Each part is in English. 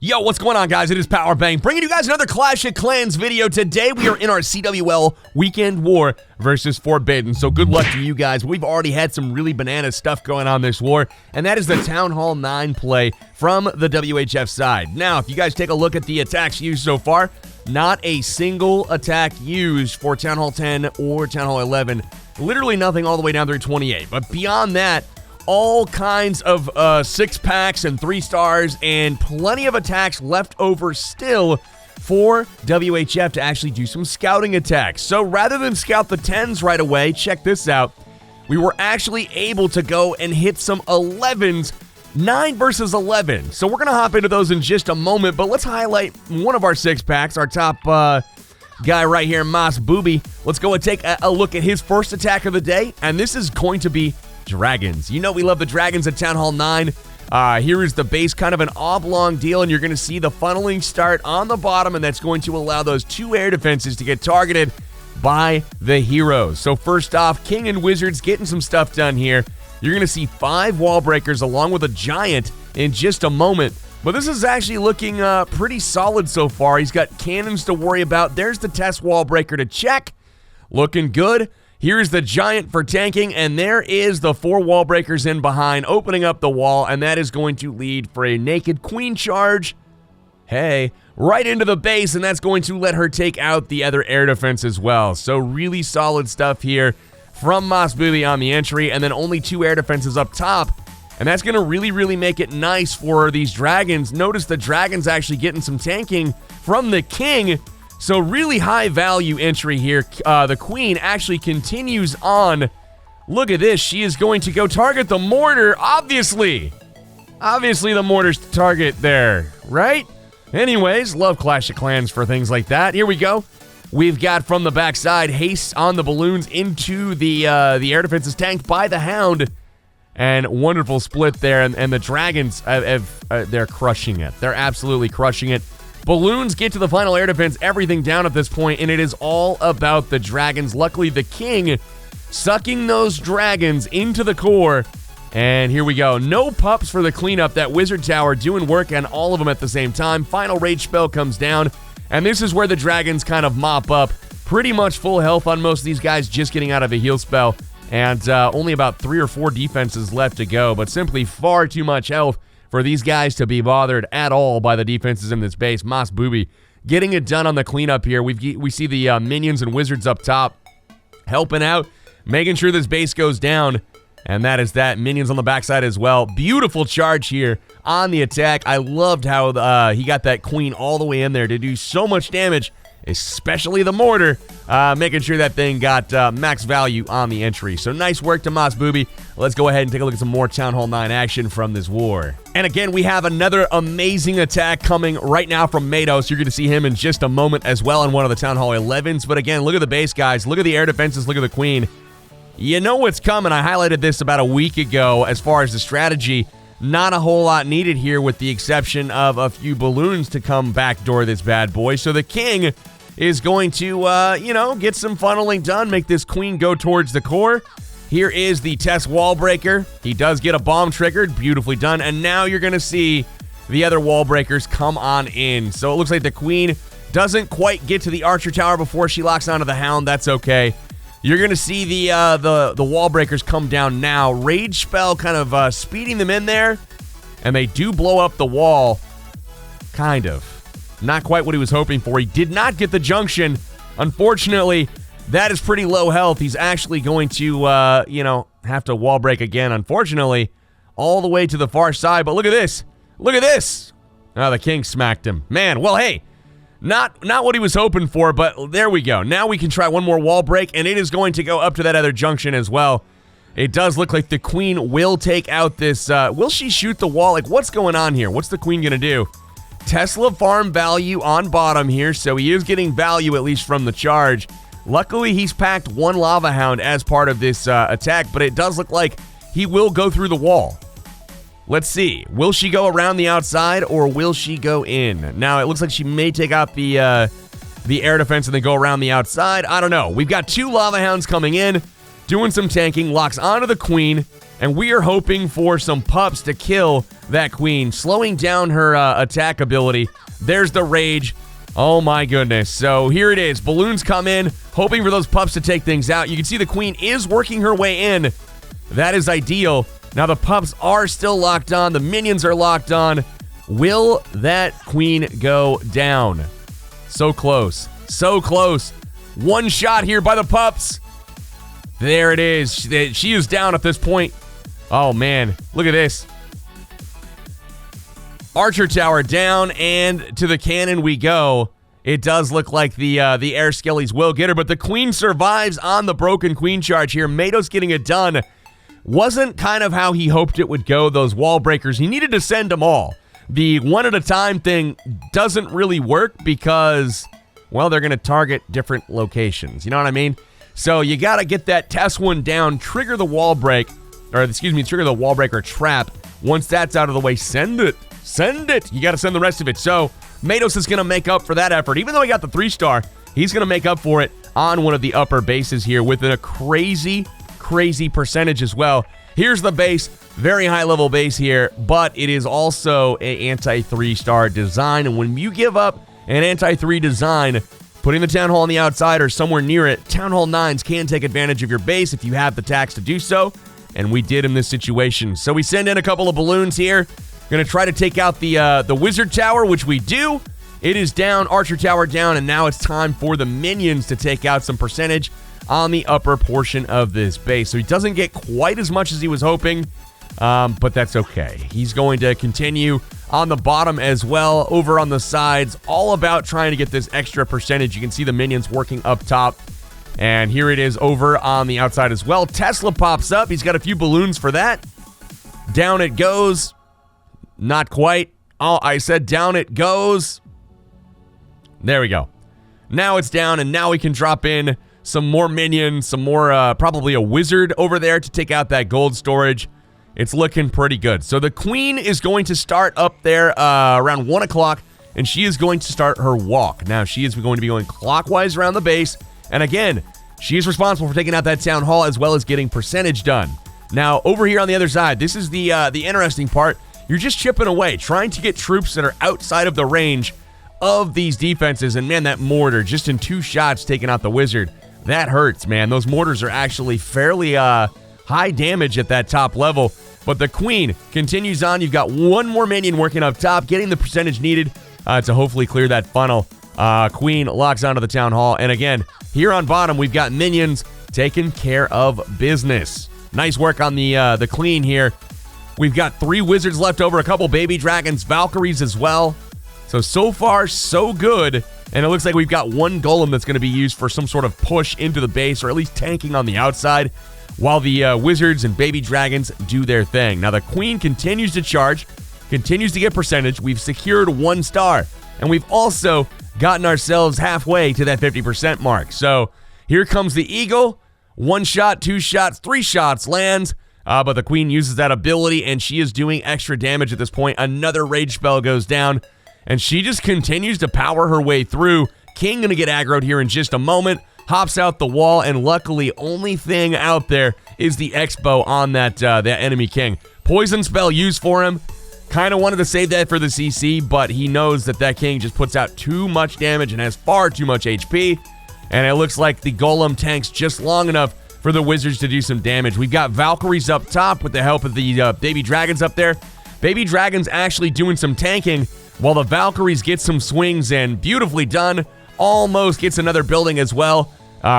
Yo, what's going on, guys? It is Powerbang, bringing you guys another Clash of Clans video. Today, we are in our CWL Weekend War versus Forbidden, so good luck to you guys. We've already had some really banana stuff going on this war, and that is the Town Hall 9 play from the WHF side. Now, if you guys take a look at the attacks used so far, not a single attack used for Town Hall 10 or Town Hall 11. Literally nothing all the way down through 28, but beyond that, all kinds of 6-packs and 3-stars and plenty of attacks left over still for WHF to actually do some scouting attacks. So rather than scout the 10s right away, check this out. We were actually able to go and hit some 11s, 9 versus 11. So we're going to hop into those in just a moment, but let's highlight one of our 6-packs, our top guy right here, Mas Booby. Let's go and take a look at his first attack of the day, and this is going to be Dragons. You know we love the Dragons at Town Hall 9. Here is the base, kind of an oblong deal, and you're going to see the funneling start on the bottom, and that's going to allow those 2 air defenses to get targeted by the heroes. So first off, King and Wizards getting some stuff done here. You're going to see 5 wall breakers along with a giant in just a moment. But this is actually looking pretty solid so far. He's got cannons to worry about. There's the test wall breaker to check. Looking good. Here's the giant for tanking, and there is the 4 wall breakers in behind, opening up the wall, and that is going to lead for a naked queen charge. Hey, right into the base, and that's going to let her take out the other air defense as well. So really solid stuff here from Mas Booby on the entry, and then only 2 air defenses up top. And that's going to really make it nice for these Dragons. Notice the Dragons actually getting some tanking from the King. So really high value entry here. The Queen actually continues on. Look at this. She is going to go target the mortar, obviously. Obviously the mortar's the target there, right? Anyways, love Clash of Clans for things like that. Here we go. We've got from the backside, haste on the balloons into the air defenses tanked by the Hound. And wonderful split there. And the Dragons, they're crushing it. They're absolutely crushing it. Balloons get to the final air defense, everything down at this point, and it is all about the Dragons. Luckily, the King sucking those Dragons into the core. And here we go. No pups for the cleanup. That Wizard Tower doing work on all of them at the same time. Final rage spell comes down, and this is where the Dragons kind of mop up. Pretty much full health on most of these guys, just getting out of a heal spell. And only about 3 or 4 defenses left to go, but simply far too much health for these guys to be bothered at all by the defenses in this base. Mas Booby getting it done on the cleanup here. We see the minions and wizards up top helping out, making sure this base goes down. And that is that. Minions on the backside as well. Beautiful charge here on the attack. I loved how he got that queen all the way in there to do so much damage, especially the mortar, making sure that thing got max value on the entry. So nice work to Mas Booby. Let's go ahead and take a look at some more Town Hall 9 action from this war. And again, we have another amazing attack coming right now from Mados. You're going to see him in just a moment as well in one of the Town Hall 11s. But again, look at the base, guys. Look at the air defenses. Look at the queen. You know what's coming. I highlighted this about a week ago as far as the strategy. Not a whole lot needed here with the exception of a few balloons to come backdoor this bad boy. So the King is going to, get some funneling done, make this queen go towards the core. Here is the test wall breaker. He does get a bomb triggered, beautifully done, and now you're going to see the other wall breakers come on in. So it looks like the queen doesn't quite get to the archer tower before she locks onto the Hound. That's okay. You're going to see the wall breakers come down now. Rage spell kind of speeding them in there, and they do blow up the wall, kind of. Not quite what he was hoping for. He did not get the junction. Unfortunately, that is pretty low health. He's actually going to, have to wall break again, unfortunately, all the way to the far side. But look at this. Look at this. Oh, the King smacked him. Man, well, hey, not what he was hoping for, but there we go. Now we can try one more wall break, and it is going to go up to that other junction as well. It does look like the Queen will take out this. Will she shoot the wall? Like, what's going on here? What's the Queen going to do? Tesla farm value on bottom here, so he is getting value at least from the charge. Luckily, he's packed 1 Lava Hound as part of this attack, but it does look like he will go through the wall. Let's see. Will she go around the outside, or will she go in? Now, it looks like she may take out the air defense and then go around the outside. I don't know. We've got 2 Lava Hounds coming in. doing some tanking, locks onto the queen, and we are hoping for some pups to kill that queen, slowing down her attack ability. There's the rage. Oh my goodness. So here it is. Balloons come in, hoping for those pups to take things out. You can see the queen is working her way in. That is ideal. Now the pups are still locked on. The minions are locked on. Will that queen go down? So close. So close. One shot here by the pups. There it is. She is down at this point. Oh, man. Look at this. Archer tower down, and to the cannon we go. It does look like the air skellies will get her, but the queen survives on the broken queen charge here. Matos getting it done. Wasn't kind of how he hoped it would go, those wall breakers. He needed to send them all. The one at a time thing doesn't really work because, well, they're going to target different locations. You know what I mean? So you got to get that test one down, trigger the wall break, or excuse me, trigger the wall breaker trap. Once that's out of the way, send it. Send it. You got to send the rest of it. So Matos is going to make up for that effort. Even though he got the 3-star, he's going to make up for it on one of the upper bases here with a crazy percentage as well. Here's the base. Very high level base here, but it is also an anti-3-star design. And when you give up an anti-3 design, putting the Town Hall on the outside or somewhere near it, Town Hall 9's can take advantage of your base if you have the tax to do so. And we did in this situation. So we send in a couple of balloons here. Going to try to take out the wizard tower, which we do. It is down, archer tower down, and now it's time for the minions to take out some percentage on the upper portion of this base. So he doesn't get quite as much as he was hoping, but that's okay. He's going to continue on the bottom as well, over on the sides, all about trying to get this extra percentage. You can see the minions working up top, and here it is over on the outside as well. Tesla pops up. He's got a few balloons for that. Down it goes. Not quite. Oh, I said down it goes. There we go. Now it's down, and now we can drop in some more minions, some more, probably a wizard over there to take out that gold storage. It's looking pretty good. So the queen is going to start up there around 1 o'clock, and she is going to start her walk. Now, she is going to be going clockwise around the base, and again, she is responsible for taking out that town hall as well as getting percentage done. Now, over here on the other side, this is the interesting part. You're just chipping away, trying to get troops that are outside of the range of these defenses. And man, that mortar, just in 2 shots, taking out the wizard. That hurts, man. Those mortars are actually fairly high damage at that top level. But the queen continues on. You've got one more minion working up top, getting the percentage needed to hopefully clear that funnel. Queen locks onto the town hall. And again, here on bottom, we've got minions taking care of business. Nice work on the clean here. We've got 3 wizards left over, a couple baby dragons, Valkyries as well. So far, so good. And it looks like we've got 1 golem that's going to be used for some sort of push into the base, or at least tanking on the outside, while the wizards and baby dragons do their thing. Now, the queen continues to charge, continues to get percentage. We've secured 1 star, and we've also gotten ourselves halfway to that 50% mark. So here comes the eagle. 1 shot, 2 shots, 3 shots lands. But the queen uses that ability, and she is doing extra damage at this point. Another rage spell goes down, and she just continues to power her way through. King going to get aggroed here in just a moment. Hops out the wall, and luckily, only thing out there is the X-bow on that enemy king. Poison spell used for him. Kind of wanted to save that for the CC, but he knows that king just puts out too much damage and has far too much HP. And it looks like the golem tanks just long enough for the wizards to do some damage. We've got Valkyries up top with the help of the baby dragons up there. Baby dragons actually doing some tanking while the Valkyries get some swings in. Beautifully done. Almost gets another building as well.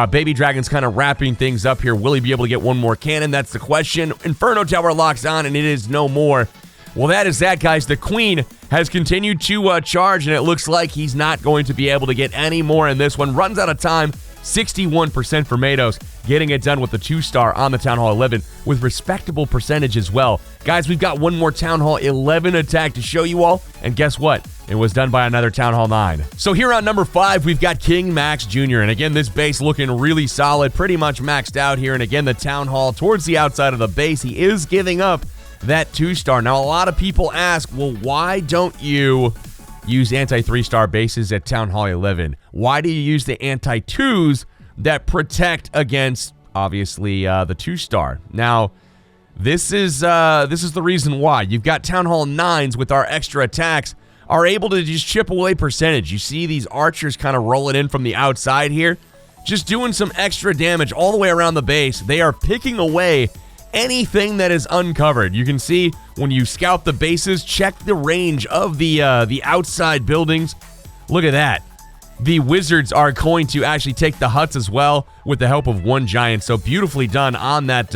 Baby dragons kind of wrapping things up here. Will he be able to get 1 more cannon? That's the question. Inferno tower locks on, and it is no more. Well, that is that, guys. The queen has continued to charge, and it looks like he's not going to be able to get any more in this one. Runs out of time. 61% for Matos, getting it done with the 2-star on the Town Hall 11 with respectable percentage as well. Guys, we've got 1 more Town Hall 11 attack to show you all, and guess what? It was done by another Town Hall 9. So here on number 5, we've got King Max Jr., and again, this base looking really solid, pretty much maxed out here, and again, the Town Hall towards the outside of the base. He is giving up that 2-star. Now, a lot of people ask, well, why don't you use anti-3-star bases at Town Hall 11? Why do you use the anti-2s that protect against obviously the 2-star. Now, this is the reason why. You've got Town Hall 9s with our extra attacks are able to just chip away percentage. You see these archers kind of rolling in from the outside here, just doing some extra damage all the way around the base. They are picking away anything that is uncovered. You can see when you scout the bases, check the range of the outside buildings. Look at that. The wizards are going to actually take the huts as well with the help of one giant. So beautifully done on that.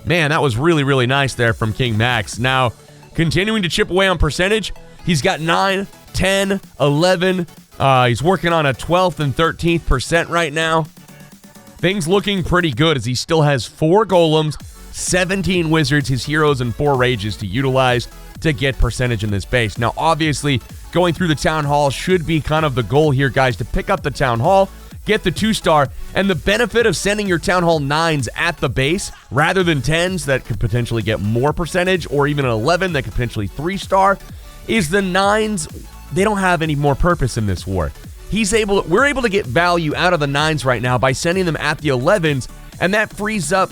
Man, that was really, really nice there from King Max. Now, continuing to chip away on percentage. He's got 9, 10, 11. He's working on a 12th and 13th percent right now. Things looking pretty good as he still has 4 golems, 17 wizards, his heroes, and 4 rages to utilize to get percentage in this base. Now, obviously, going through the Town Hall should be kind of the goal here, guys, to pick up the Town Hall, get the 2-star, and the benefit of sending your Town Hall 9s at the base rather than 10s that could potentially get more percentage, or even an 11 that could potentially 3-star, is the 9s, they don't have any more purpose in this war. We're able to get value out of the 9s right now by sending them at the 11s, and that frees up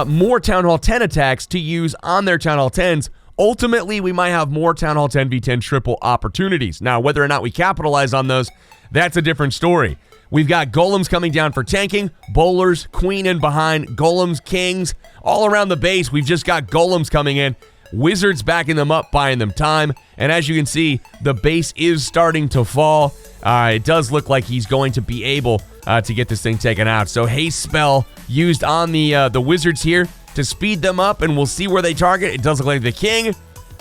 more Town Hall 10 attacks to use on their Town Hall 10s. Ultimately, we might have more Town Hall 10v10 triple opportunities. Now, whether or not we capitalize on those, that's a different story. We've got golems coming down for tanking, bowlers, queen in behind, golems, kings, all around the base. We've just got golems coming in. Wizards backing them up, buying them time. And as you can see, the base is starting to fall. It does look like he's going to be able to get this thing taken out. So haste spell used on the wizards here to speed them up, and we'll see where they target. It does look like the king.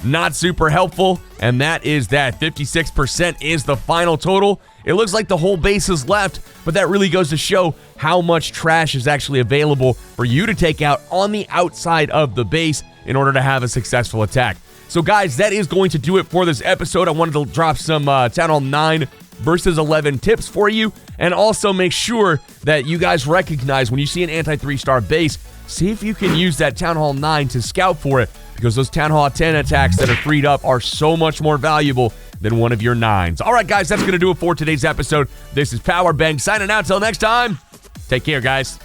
Not super helpful, and that is that. 56% is the final total. It looks like the whole base is left, but that really goes to show how much trash is actually available for you to take out on the outside of the base in order to have a successful attack. So guys, that is going to do it for this episode. I wanted to drop some Town Hall 9 versus 11 tips for you, and also make sure that you guys recognize when you see an anti-3-star base, see if you can use that Town Hall 9 to scout for it, because those Town Hall 10 attacks that are freed up are so much more valuable than one of your 9s. All right, guys, that's going to do it for today's episode. This is Powerbang signing out. Till next time, take care, guys.